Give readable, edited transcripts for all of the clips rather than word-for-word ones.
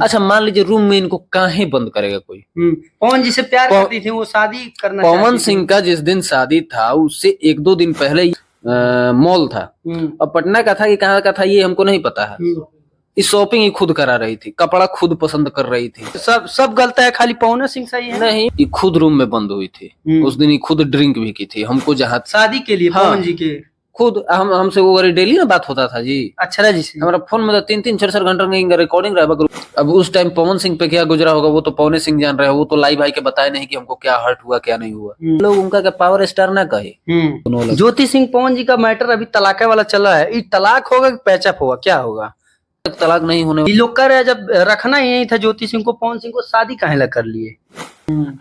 अच्छा मान लीजिए रूम में इनको काहे बंद करेगा कोई। पवन जी से प्यार करती थी, वो शादी करना पवन सिंह का जिस दिन शादी था उससे 1-2 दिन पहले मॉल था और पटना का था कि कहाँ का था ये हमको नहीं पता है। इस शॉपिंग ही खुद करा रही थी, कपड़ा खुद पसंद कर रही थी। सब गलत है, खाली पवन सिंह सही है? नहीं, ये खुद रूम में बंद हुई थी उस दिन, ये खुद ड्रिंक भी की थी। हमको जहाँ शादी के लिए पवन जी के खुद हमसे वो डेली ना बात होता था जी। अच्छा जी से हमारा फोन में 3-3 4-4 घंटे का रिकॉर्डिंग रहा। अब उस टाइम पवन सिंह पे क्या गुजरा होगा वो तो पवन सिंह जान रहे हैं। वो तो लाइव आई के बताए नहीं कि हमको क्या हर्ट हुआ क्या नहीं हुआ। लोग उनका क्या पावर स्टार ना कहे। ज्योति सिंह पवन जी का मैटर अभी तलाक वाला चला है, ये तलाक होगा कि पैचअप होगा, क्या होगा? तलाक नहीं होने, ये लोग कह रहे हैं जब रखना ही नहीं था ज्योति सिंह को, पवन सिंह को शादी काहे ला कर लिए?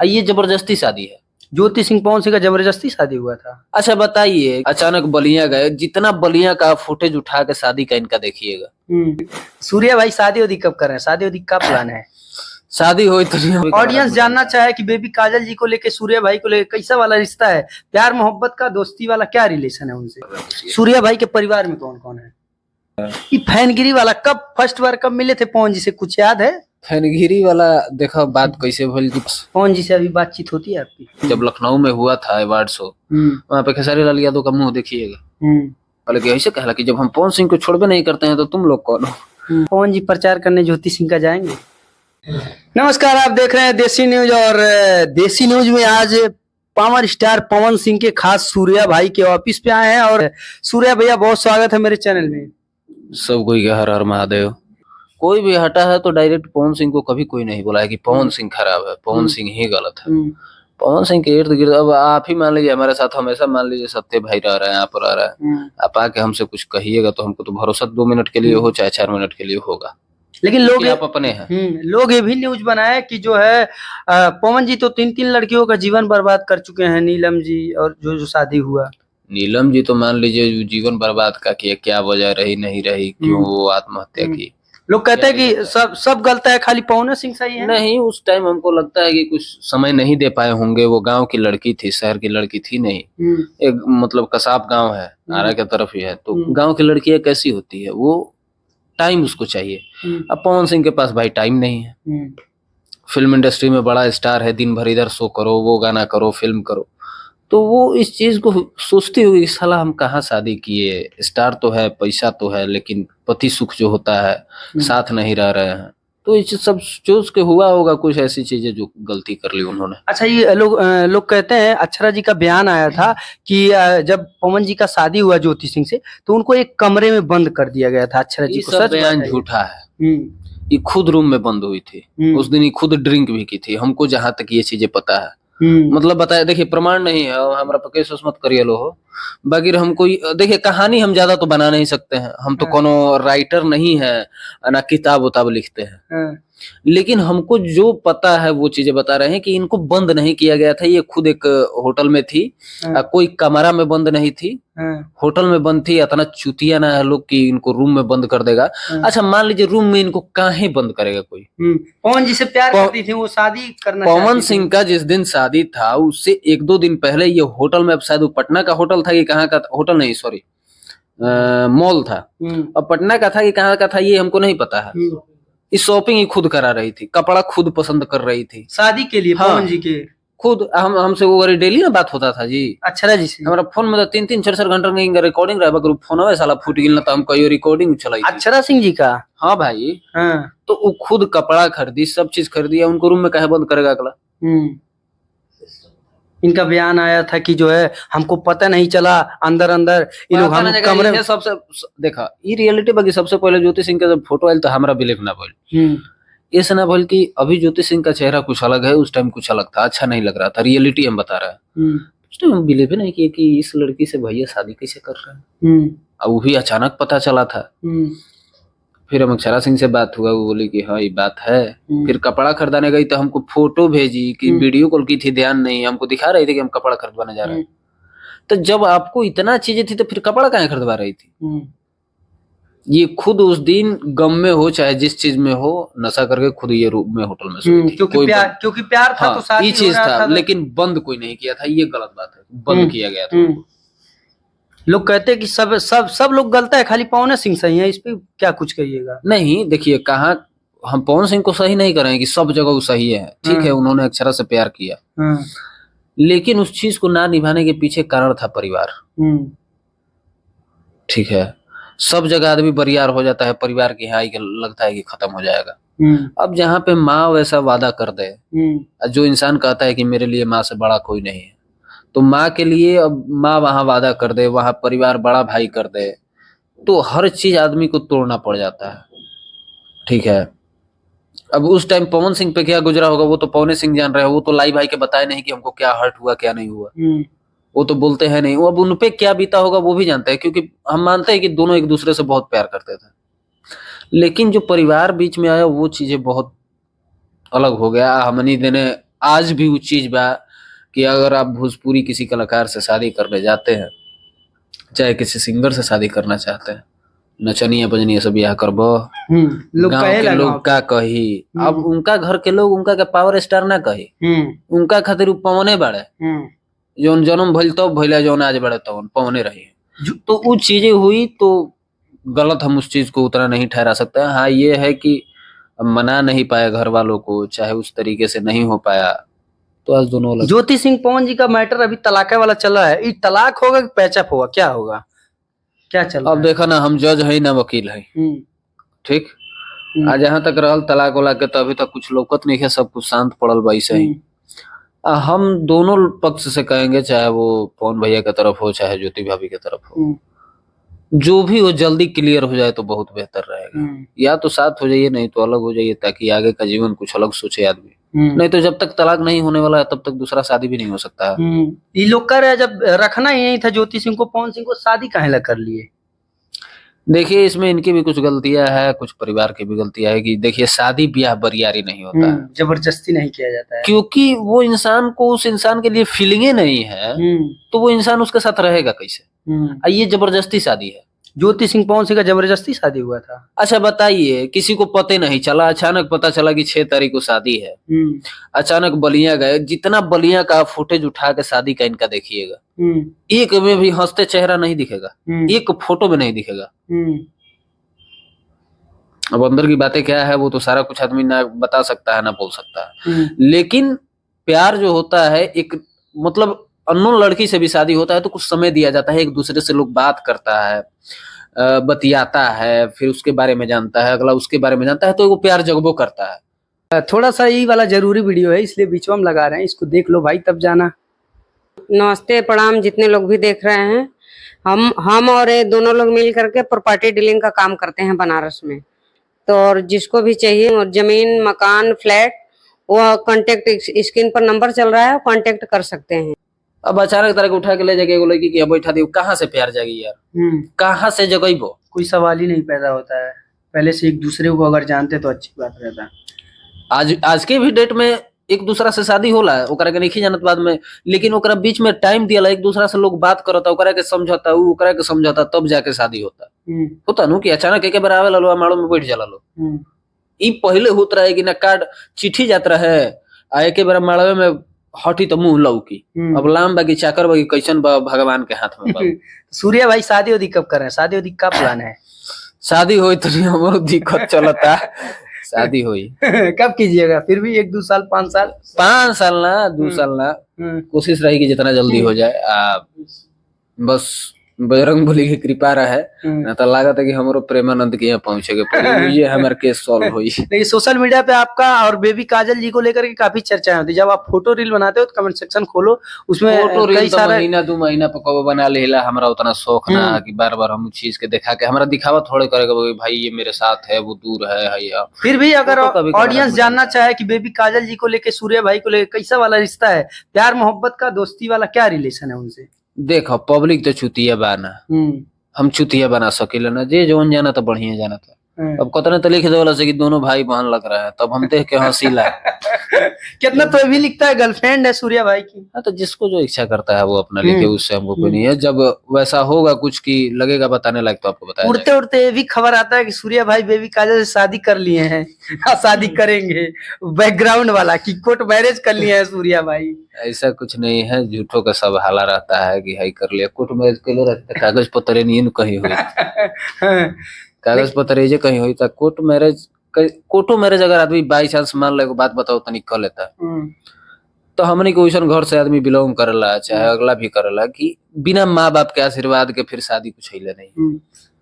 ये जबरदस्ती शादी है। ज्योति सिंह पवन सिंह का जबरदस्ती शादी हुआ था। अच्छा बताइए, अचानक बलिया गए, जितना बलिया का फुटेज उठा के शादी का इनका देखिएगा। सूर्या भाई शादी वादी कब कर रहे हैं? शादी वादी का प्लान है? शादी हो तो ऑडियंस जानना चाहे कि बेबी काजल जी को लेके सूर्या भाई को लेके कैसा वाला रिश्ता है, प्यार मोहब्बत का, दोस्ती वाला क्या रिलेशन है उनसे? सूर्या भाई के परिवार में कौन कौन है? ये फैनगिरी वाला कब फर्स्ट बार कब मिले थे पवन जी से, कुछ याद है? फैनगिरी वाला देखो बात कैसे भइल। पवन जी से अभी बातचीत होती है आपकी? जब लखनऊ में हुआ था अवार्ड शो, वहाँ पे खेसारी लाल यादव का मुंह देखिएगा, बोले ऐसे कहला कि जब हम पवन सिंह को छोड़बे नहीं करते हैं तो तुम लोग कौन हो। पवन जी प्रचार करने ज्योति सिंह का जाएंगे। नमस्कार, आप देख रहे हैं देसी न्यूज और देसी न्यूज में आज पावर स्टार पवन सिंह के खास सूर्या भाई के ऑफिस पे आए हैं। और सूर्या भैया बहुत स्वागत है मेरे चैनल में। सब कोई का हर हर महादेव। कोई भी हटा है तो डायरेक्ट पवन सिंह को कभी कोई नहीं बोला है कि पवन सिंह खराब है, पवन सिंह ही गलत है। पवन सिंह के इर्द गिर्द अब आप ही मान लीजिए हमारे साथ हमेशा मान लीजिए सत्य भाई रह रहे हैं, आप रह रहे हैं, आप आके हमसे कुछ कहिएगा तो हमको तो भरोसा 2 मिनट के लिए हो चाहे 4 मिनट के लिए होगा। लेकिन लोग आप अपने हैं। लोग ये भी न्यूज बनाए कि जो है पवन जी तो 3-3 लड़कियों का जीवन बर्बाद कर चुके हैं, नीलम जी और जो शादी हुआ। नीलम जी तो मान लीजिए जीवन बर्बाद का किया, क्या वजह रही नहीं रही, क्यों वो आत्महत्या की। लोग कहते हैं कि सब गलत है, खाली पवन सिंह सही है? नहीं, उस टाइम हमको लगता है कि कुछ समय नहीं दे पाए होंगे। वो गांव की लड़की थी, शहर की लड़की थी नहीं। एक मतलब कसाब गांव है, आरा की तरफ ही है, तो गांव की लड़कियां कैसी होती है, वो टाइम उसको चाहिए। अब पवन सिंह के पास भाई टाइम नहीं है। फिल्म इंडस्ट्री में बड़ा स्टार है, दिन भर इधर शो करो, वो गाना करो, फिल्म करो, तो वो इस चीज को सोचती हुई साला हम कहाँ शादी किए। स्टार तो है, पैसा तो है, लेकिन पति सुख जो होता है साथ नहीं रह रहे हैं। तो ये सब सोच के हुआ होगा कुछ ऐसी चीजें जो गलती कर ली उन्होंने। अच्छा, ये लोग कहते हैं अक्षरा जी का बयान आया था कि जब पवन जी का शादी हुआ ज्योति सिंह से तो उनको एक कमरे में बंद कर दिया गया था अक्षरा जी को। सच बयान झूठा है। ये खुद रूम में बंद हुई थी उस दिन, ये खुद ड्रिंक भी की थी। हमको जहां तक ये चीजें पता है, मतलब बताया, देखिए प्रमाण नहीं है, हमारा केस मत करिए लो हो। बाकी हमको देखिए कहानी हम ज्यादा तो बना नहीं सकते हैं, हम तो कोनो राइटर नहीं है ना किताब उताब लिखते हैं। लेकिन हमको जो पता है वो चीजें बता रहे हैं कि इनको बंद नहीं किया गया था। ये खुद एक होटल में थी, कोई कमरा में बंद नहीं थी, होटल में बंद थी। इतना चुतिया ना है लोग कि इनको रूम में बंद कर देगा। अच्छा मान लीजिए रूम में इनको काहे बंद करेगा कोई। पवन जी से प्यार करती थी, वो शादी करना पवन सिंह का जिस दिन शादी था उससे 1-2 दिन पहले ये होटल में, अब शायद वो पटना का होटल था कि कहाँ का होटल, नहीं सॉरी मॉल था। अब पटना का था कि कहाँ का था ये हमको नहीं पता है। इस शॉपिंग ही खुद करा रही थी, कपड़ा खुद पसंद कर रही थी शादी के लिए। पवन जी के खुद हमसे वो डेली ना बात होता था जी। अच्छा जी से हमारा फोन में 3-3 4-4 घंटे का रिकॉर्डिंग रहा। ग्रुप फोन है साला फूट गिल ना तो हम कहियो रिकॉर्डिंग चलाई। अक्षरा सिंह जी का? हाँ भाई। तो वो खुद कपड़ा खरीदी, सब चीज खरीदी, उनको रूम में काहे बंद करेगा अगला। इनका बयान आया था कि जो है हमको पता नहीं चला, अंदर ये लोग हम कमरे में। सबसे देखा ये रियलिटी। बाकी सबसे पहले ज्योति सिंह का जब फोटो आयल तो हमारा बिलीव ना बोल, ऐसा ना बोल कि अभी ज्योति सिंह का चेहरा कुछ अलग है, उस टाइम कुछ अलग था, अच्छा नहीं लग रहा था। रियलिटी हम बता रहा है। उस टाइम हम बिलीव ही नहीं किए कि इस लड़की से भैया शादी कैसे कर रहे हैं। अब वो भी अचानक पता चला था। फिर हम अक्षरा सिंह से बात हुआ, वो बोली कि हाँ ये बात है। फिर कपड़ा खरीदाने गई तो हमको फोटो भेजी कि वीडियो कॉल की थी, ध्यान नहीं, हमको दिखा रही थी कि हम कपड़ा खरीदवाने जा रहे हैं। तो जब आपको इतना चीजें थी तो फिर कपड़ा कहाँ खरीदवा रही थी। ये खुद उस दिन गम में हो चाहे जिस चीज में हो, नशा करके खुद ये रूम में होटल में सोई थी। क्योंकि प्यार था। हाँ, तो शादी ये चीज था, लेकिन बंद कोई नहीं किया था, ये गलत बात है, बंद किया गया था। लोग कहते हैं कि सब लोग गलत है, खाली पवन सिंह सही है, इस पे क्या कुछ कहिएगा? नहीं देखिए, कहाँ हम पवन सिंह को सही नहीं करें कि सब जगह वो सही है, ठीक है, उन्होंने अक्षरा से प्यार किया, लेकिन उस चीज को ना निभाने के पीछे कारण था परिवार। ठीक है, सब जगह आदमी बरियार हो जाता है, परिवार के यहाँ लगता है कि खत्म हो जाएगा। अब जहाँ पे माँ वैसा वादा कर दे, जो इंसान कहता है कि मेरे लिए माँ से बड़ा कोई नहीं है, तो माँ के लिए अब माँ वहां वादा कर दे, वहां परिवार बड़ा भाई कर दे, तो हर चीज आदमी को तोड़ना पड़ जाता है। ठीक है, अब उस टाइम पवन सिंह पे क्या गुजरा होगा वो तो पवन सिंह जान रहे हो, वो तो लाई भाई के बताए नहीं कि हमको क्या हर्ट हुआ क्या नहीं हुआ, वो तो बोलते हैं नहीं। अब उनपे क्या बीता होगा वो भी जानते हैं, क्योंकि हम मानते हैं कि दोनों एक दूसरे से बहुत प्यार करते थे, लेकिन जो परिवार बीच में आया वो चीजें बहुत अलग हो गया। हमनी देने आज भी वो चीज बा कि अगर आप भोजपुरी किसी कलाकार से शादी करने जाते हैं, चाहे किसी सिंगर से शादी करना चाहते हैं, नचनिया बजनिया से ब्याह करबो, लोग गांव के लोग का कही, अब उनका घर के लोग उनका के पावर स्टार ना कही, उनका खातिर पवने बड़े, जौन जन्म भइल तब भइला, जौन आज बड़े तब पवने रही। तो वो चीजें हुई तो गलत हम उस चीज को उतना नहीं ठहरा सकते। हाँ ये है कि मना नहीं पाए घर वालों को, चाहे उस तरीके से नहीं हो पाया, तो आज दोनों अलग। ज्योति सिंह पवन जी का मैटर अभी तलाक वाला चला है, ये तलाक होगा कि पैचअप होगा, क्या होगा, क्या चल रहा है? अब देखा ना, हम जज है ना वकील है, ठीक, आज जहां तक रहल तलाक वाला के तो अभी तक कुछ लौकत नहीं है, सब कुछ शांत पड़ल बा ऐसे ही। हम दोनों पक्ष से कहेंगे, चाहे वो पवन भैया की तरफ हो चाहे ज्योति भाभी की तरफ हो, जो भी हो जल्दी क्लियर हो जाए तो बहुत बेहतर रहेगा। या तो साथ हो जाइए, नहीं तो अलग हो जाइए, ताकि आगे का जीवन कुछ अलग सोचे आदमी। नहीं तो जब तक तलाक नहीं होने वाला है तब तक दूसरा शादी भी नहीं हो सकता है। ये लोग कर रहे हैं, जब रखना ही नहीं था ज्योति सिंह को, पवन सिंह को शादी काहे ला कर लिए? देखिए इसमें इनकी भी कुछ गलतियां है, कुछ परिवार की भी गलतियां है। कि देखिए शादी ब्याह बरियारी नहीं होता है, जबरदस्ती नहीं किया जाता है, क्योंकि वो इंसान को उस इंसान के लिए फीलिंगे नहीं है, तो वो इंसान उसके साथ रहेगा कैसे? ये जबरदस्ती शादी है। ज्योति सिंह पवन सिंह का जबरदस्ती शादी हुआ था। अच्छा बताइए, किसी को पता नहीं चला, अचानक पता चला कि 6 तारीख को शादी है, अचानक बलिया गए, जितना बलिया का फुटेज उठा के शादी का इनका देखिएगा, एक में भी हंसते चेहरा नहीं दिखेगा, एक फोटो में नहीं दिखेगा। अब अंदर की बातें क्या है वो तो सारा कुछ आदमी ना बता सकता है ना बोल सकता है, लेकिन प्यार जो होता है, एक मतलब अननोन लड़की से भी शादी होता है तो कुछ समय दिया जाता है, एक दूसरे से लोग बात करता है, बतियाता है, फिर उसके बारे में जानता है, अगला उसके बारे में जानता है, तो वो प्यार जगबो करता है। थोड़ा सा ये वाला जरूरी वीडियो है इसलिए बीच में हम लगा रहे हैं, इसको देख लो भाई तब जाना। नमस्ते प्रणाम जितने लोग भी देख रहे हैं, हम और ये दोनों लोग मिल करके प्रॉपर्टी डीलिंग का काम करते हैं बनारस में। तो और जिसको भी चाहिए जमीन मकान फ्लैट, वो कांटेक्ट स्क्रीन पर नंबर चल रहा है, कांटेक्ट कर सकते हैं। अब अचानक तरह के उठा के ले जाके एगो लड़की के बैठा दी, कहाँ से प्यार जागी यार, कहाँ से जगइबो? कोई सवाल ही नहीं पैदा होता है, पहले से एक दूसरे को अगर जानते तो अच्छी बात रहता। आज के भी डेट में एक दूसरा से शादी होला, ओकरा के नहीं जानत बाद में, लेकिन ओकरा बीच में टाइम दिया, एक दूसरा से लोग बात करता, ओकरा के समझता, ओकरा के समझता, तब जाके शादी होता नु कि अचानक एक बार आवे लो माड़ो में बैठ जाला लो। ई पहले होत रहे कि ना कार्ड चिट्ठी जात रहे, आ एक बार माड़वे में हटी तो मुंह लौकी। अब लाम बाकी चाकर बाकी कैसन भगवान के हाथ में बा। सूर्या भाई शादी उदी कब कर रहे हैं, शादी उदी का प्लान है? शादी होई तो हमरो दिक्कत चलता, शादी हुई कब कीजिएगा? फिर भी 1-2 साल 5 साल? 5 साल ना 2 साल ना, कोशिश रहेगी जितना जल्दी हो जाए। बस बजरंग बली की कृपा रहे, ना तो लागत है कि हमरो प्रेमानंद के यहाँ पहुंचेगे, ये हमारा केस सॉल्व हुई। लेकिन सोशल मीडिया पे आपका और बेबी काजल जी को लेकर के काफी चर्चाएं होती है। जब आप फोटो रील बनाते हो तो कमेंट सेक्शन खोलो, उसमें फोटो रील तो महीना 2 महीना पर कब बना लेला, हमरा उतना शौक ना कि बार बार हम चीज के दिखा के हमरा दिखावा थोड़े करेगा भाई ये मेरे साथ है वो दूर है। फिर भी अगर ऑडियंस जानना चाहे कि बेबी काजल जी को लेके सूर्या भाई को लेके कैसा वाला रिश्ता है, प्यार मोहब्बत का, दोस्ती वाला क्या रिलेशन है उनसे? देखो पब्लिक तो चुतिया बाना, हम चुतिया बना सकेला ना, जे जौन जाना तो बढ़िया जाना था। अब कतने तो लिख देवला से कि दोनों भाई बहन लग रहा है, तब हम देख के हंसीला। कितना तो भी लिखता है गर्लफ्रेंड है सूर्या भाई की। हाँ तो जिसको जो इच्छा करता है वो अपना लिखे, उससे हमको कोई नहीं है। जब वैसा होगा कुछ की लगेगा बताने लायक तो आपको बताया। उड़ते उड़ते ये भी खबर आता है कि सूर्या भाई बेबी काजल से शादी कर लिए हैं, शादी करेंगे, बैकग्राउंड वाला की कोर्ट मैरिज कर लिए हैं सूर्या भाई। ऐसा कुछ नहीं है, झूठों का सब हाला रहता है कि हाई कर लिया, कोर्ट मैरिज के लिए कागज पत्र नहीं कहीं हुई, कागज पत्र कहीं हुई था, कोर्ट मैरिज कोर्टो मैरिज अगर आदमी बाई चांस मान लो, एगो बात बताओ तनी कर लेता है, तो हमनी के वैसन घर से आदमी बिलोंग करेला, चाहे अगला भी करेला, कि बिना माँ बाप के आशीर्वाद के फिर शादी कुछ है नहीं।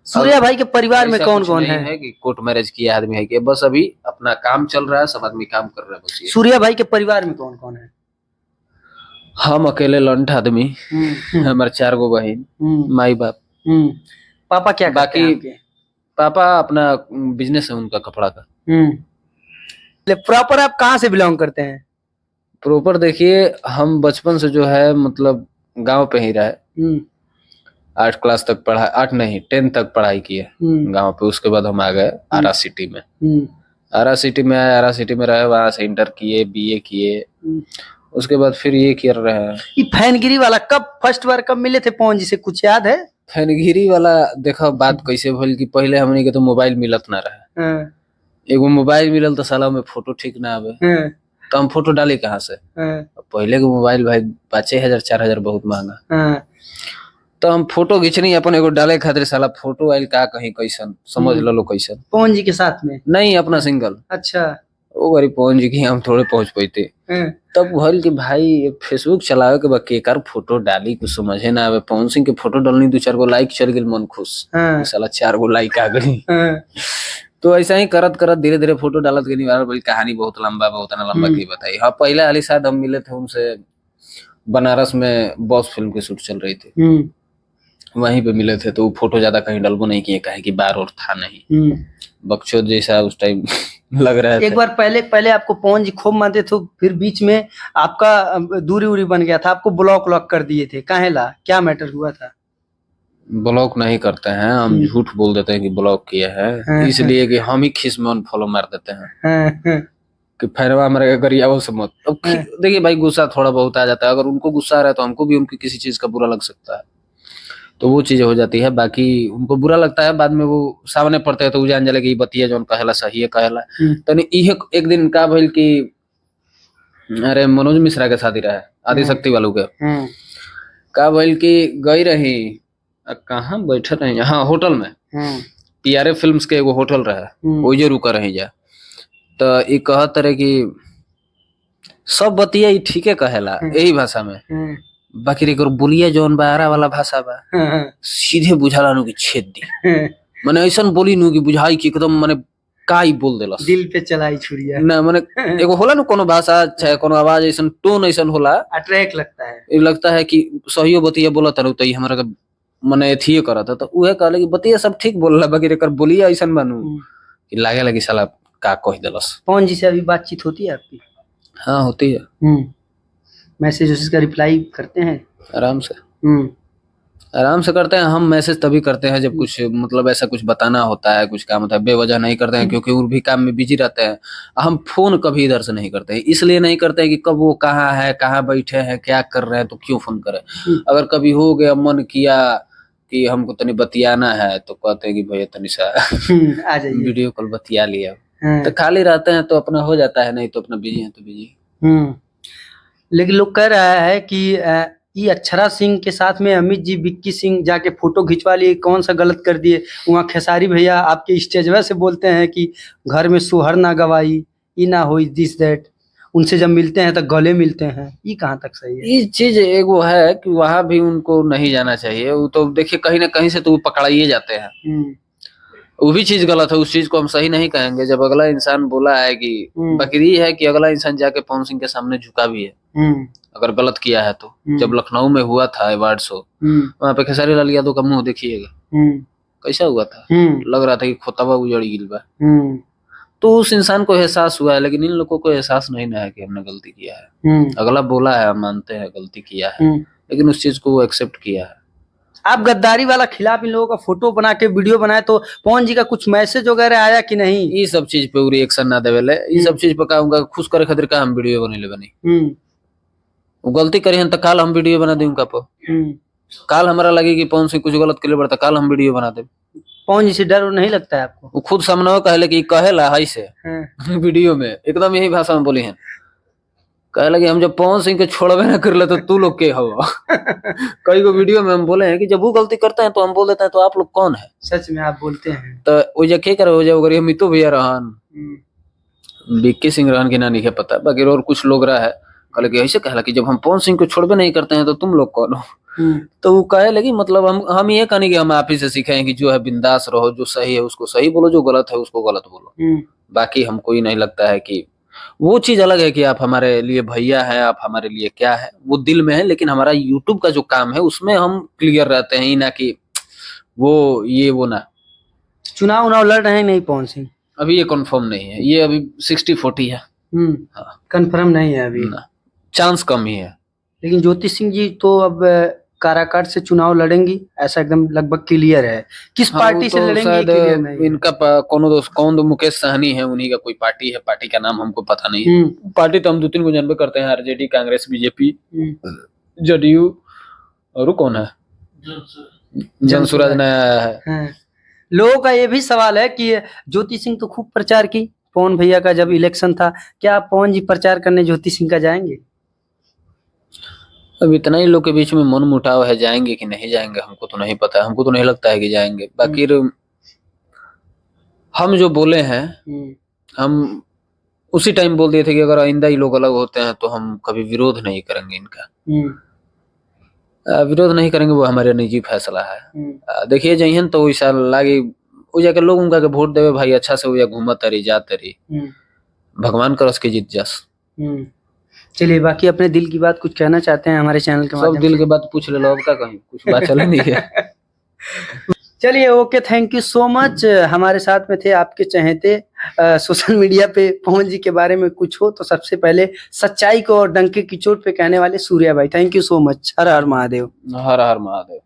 सूर्या भाई के परिवार में ऐसा कौन कुछ कौन नहीं है कि कोर्ट मैरिज किया आदमी है कि बस अभी अपना काम चल रहा है, सब आदमी काम कर रहा है बस। सूर्या भाई के परिवार में कौन कौन है? हम अकेले लंठ आदमी, हमारे 4 गो बहन, माई बाप। पापा क्या करते हैं आपके? पापा अपना बिजनेस है उनका कपड़ा का। प्रॉपर आप कहाँ से बिलोंग करते हैं? प्रॉपर देखिए, हम बचपन से जो है मतलब गांव पे ही रहे। 8 क्लास तक पढ़ा, 8 नहीं 10 तक पढ़ाई की है गांव पे। उसके बाद हम आ गए आरा सिटी में। आरा सिटी में आए, आरा सिटी में रहे, वहां से इंटर किए, बीए किए, उसके बाद फिर ये कर रहे हैं। ये फैनगिरी वाला कब फर्स्ट बार कब मिले थे पवन जी से, कुछ याद है? फैनगिरी वाला देखो बात कैसे भइल कि पहले हमनी के तो मोबाइल मिलत ना रहे। एगो मोबाइल मिलल तो साला में फोटो ठीक ना आवे, तो हम फोटो डाली कहाँ से? पहले के मोबाइल भाई 5,000 4,000 बहुत महंगा। तो हम फोटो खींचनी अपन एगो डाले खातिर, साला फोटो आइल का कहीं कैसन, समझ लो कैसन। पवन जी के साथ में? नहीं, अपना सिंगल। अच्छा। वो गरीब पवन जी की हम थोड़े पहुंच पाते। तब भइल कि भाई फेसबुक चलावे के बाद केकर फोटो डाली कुछ समझे ना आवे। पवन सिंह के फोटो डालनी, 2-4 गो लाइक चल गई, मन खुश। साला 4 गो लाइक आ गई। तो ऐसा ही करत करत धीरे धीरे फोटो डालत गई। कहानी बहुत लंबा, बहुत ना लंबा की बताई। हाँ, पहले वाली शायद हम मिले थे उनसे बनारस में, बॉस फिल्म की शूट चल रही थी, वहीं पे मिले थे। तो वो फोटो ज्यादा कहीं डलबो नहीं किए, कहे कि बार और था नहीं, बक्चोद जैसा उस टाइम लग रहा है। एक बार पहले आपको पवन जी खूब मानते थे, फिर बीच में आपका दूरी उरी बन गया था, आपको ब्लॉक कर दिए थे, काहेला, क्या मैटर हुआ था? ब्लॉक नहीं करते हैं हम, झूठ बोल देते हैं कि ब्लॉक किया है, इसलिए कि हम ही खिस में अनफॉलो मार देते हैं कि फैरवा हमारे गरियाओं से मत। अब देखिए भाई, गुस्सा थोड़ा बहुत आ जाता है, अगर उनको गुस्सा आ रहा है तो हमको भी उनकी किसी चीज का बुरा लग सकता है, तो वो चीजें हो जाती है। बाकी उनको बुरा लगता है, बाद में वो सामने पड़ते हैं तो वो जान जाले कि बतिया जो कहेला सही है कहेला। तो एक दिन का भइल कि अरे मनोज मिश्रा के शादी रहे, आदिशक्ति वालों के। का भइल कि गई रही, कहाँ बैठे रही, हाँ होटल में, PRF फिल्म्स के एगो होटल रहे, वही जो रुका रही जा। तो ये कहत रहे कि सब बतिया ठीके कहेला यही भाषा में, बाकी रे बोलिया जौन बाहरा वाला भाषा बा, सीधे बुझाला नु कि छेद दी। माने ऐसन बोली नु कि बुझाई कि एकदम माने काई बोल देलस, दिल पे चलाई छुरिया ना। माने एगो होला नु कोनो भाषा चाहे कोनो आवाज ऐसन टोन ऐसन होला, अट्रैक्ट लगता है। ये लगता है कि सहियो बतिया बोलत रहू, तो हमरा के माने एथिए करत। तो उहे कहले कि बतिया सब ठीक बोलला, बाकी रे बोलिया ऐसन बानू कि लागे लगी साला का कह देलस। पवन जी से अभी बातचीत होती है आपकी? हाँ होती है। मैसेज का रिप्लाई करते हैं? आराम से आराम से करते हैं। हम मैसेज तभी करते हैं जब कुछ मतलब ऐसा कुछ बताना होता है, कुछ काम होता है। बेवजह नहीं करते हैं, क्योंकि वो भी काम में बिजी रहते हैं। हम फोन कभी इधर से नहीं करते हैं, इसलिए नहीं करते हैं कि कब वो कहाँ है, कहाँ बैठे हैं, क्या कर रहे हैं, तो क्यों फोन करें। अगर कभी हो गया मन किया कि हमको तनी बतियाना है, तो कहते हैं कि भैया तनी सा आ जाइए, वीडियो कॉल बतिया लिया। तो खाली रहते हैं तो अपना हो जाता है, नहीं तो अपना बिजी है तो बिजी। लेकिन लोग कह रहा है कि ये अक्षरा सिंह के साथ में अमित जी, विक्की सिंह जाके फोटो खिंचवा लिए, कौन सा गलत कर दिए? वहाँ खेसारी भैया आपके स्टेजवा से बोलते हैं कि घर में सुहर ना गवाई, ई ना हो दिस दैट। उनसे जब मिलते हैं तो गले मिलते हैं, ये कहाँ तक सही है? ये चीज एगो है कि वहां भी उनको नहीं जाना चाहिए। वो तो देखिए कहीं ना कहीं से तो वो पकड़ाइए जाते हैं, वो भी चीज गलत है। उस चीज को हम सही नहीं कहेंगे। जब अगला इंसान बोला है कि बकरी है कि अगला इंसान जाके पवन सिंह के सामने झुका भी है अगर गलत किया है तो। जब लखनऊ में हुआ था अवार्ड शो, वहाँ पे खेसारी लाल यादव का मुंह देखिएगा कैसा हुआ था, लग रहा था कि खोतबा उजड़ गिल बा। तो उस इंसान को एहसास हुआ है, लेकिन इन लोगों को एहसास नहीं ना है कि हमने गलती किया है। अगला बोला है, हम मानते हैं गलती किया है, लेकिन उस चीज को वो एक्सेप्ट किया है। आप गद्दारी वाला खिलाफ इन लोगों का फोटो बना के वीडियो बनाए, तो पवन जी का कुछ मैसेज वगैरह आया कि नहीं? ये सब चीज पे रिएक्शन ना देवेले, ये सब चीज पे कहूंगा खुश करे खातिर का हम वीडियो बनेले बनी। वो गलती करी हन तो काल हम वीडियो बना दूंगा पर काल हमारा लगे कि पवन सिंह कुछ गलत के लिए बढ़ता, काल हम वीडियो बना दे। पवन जी से डर नहीं लगता है आपको? वो खुद सामने कहले कि कहेला हाई से वीडियो में एकदम यही भाषा में बोली है, कहे लगे हम जब पवन सिंह के छोड़वे ना कर ले तो तू लोग के हो। कई को वीडियो में हम बोले हैं कि जब वो गलती करते हैं तो हम बोल देते हैं तो आप लोग कौन है? सच में आप बोलते हैं तो वो जे के करे हो जाए अगर हम तो भैया रहन विक्की सिंह रहन के ना नहीं है पता, बाकी और कुछ लोग रहा है कल के ऐसे कहला कि जब हम पवन सिंह को छोड़बे नहीं करते हैं तो तुम लोग कौन हो। तो वो कहे लगी मतलब हम ये कहने कि हम आप ही से सीखे हैं कि जो है बिंदास रहो, जो सही है उसको सही बोलो, जो गलत है उसको गलत बोलो। बाकी हमको ही नहीं लगता है कि वो चीज अलग है कि आप हमारे लिए भैया हैं, आप हमारे लिए क्या है, वो दिल में है। लेकिन हमारा यूट्यूब का जो काम है उसमें हम क्लियर रहते हैं, ना कि वो ये वो ना। चुनाव लड़ रहे हैं नहीं पवन सिंह? अभी ये कंफर्म नहीं है, ये अभी 60-40 है। कंफर्म नहीं है अभी, चांस कम ही है। लेकिन ज्योति सिंह जी तो अब काराकाट से चुनाव लड़ेंगी ऐसा एकदम लगभग क्लियर है। किस पार्टी से लड़ेंगी क्लियर नहीं है। इनका कौन तो मुकेश सहनी है, उन्हीं का कोई पार्टी है, पार्टी का नाम हमको पता नहीं है। पार्टी तो हम 2-3 को जानबे करते हैं, आरजेडी, कांग्रेस, बीजेपी, जदयू, और कौन है, जनसुराज नया है। लोगों का ये भी सवाल है कि ज्योति सिंह तो खूब प्रचार की पवन भैया का जब इलेक्शन था, क्या पवन जी प्रचार करने ज्योति सिंह का जाएंगे? अब इतना ही लोग के बीच में मन मुटाव है, जाएंगे कि नहीं जाएंगे हमको तो नहीं पता। हमको तो नहीं लगता है कि जाएंगे। बाकी हम जो बोले हैं हम उसी टाइम बोल दिए थे कि अगर आइंदा ही लोग अलग होते हैं तो हम कभी विरोध नहीं करेंगे इनका। विरोध नहीं करेंगे, वो हमारे निजी फैसला है। देखिए जहिन तो वैसा लागे वो जाकर लोग उनका के वोट देवे भाई, अच्छा से वो घूमत रही जाते रही, भगवान करस के जीत जास। चलिए बाकी अपने दिल की बात कुछ कहना चाहते हैं हमारे चैनल के माध्यम से? सब दिल की बात पूछ ले लो, अब का कहीं कुछ बात चल नहीं है। चलिए okay, thank you so much. हमारे साथ में थे आपके चहेते सोशल मीडिया पे पवन जी के बारे में कुछ हो तो सबसे पहले सच्चाई को और डंके की चोट पे कहने वाले सूर्या भाई। Thank you so much. Her her Mahadev. Her her Mahadev.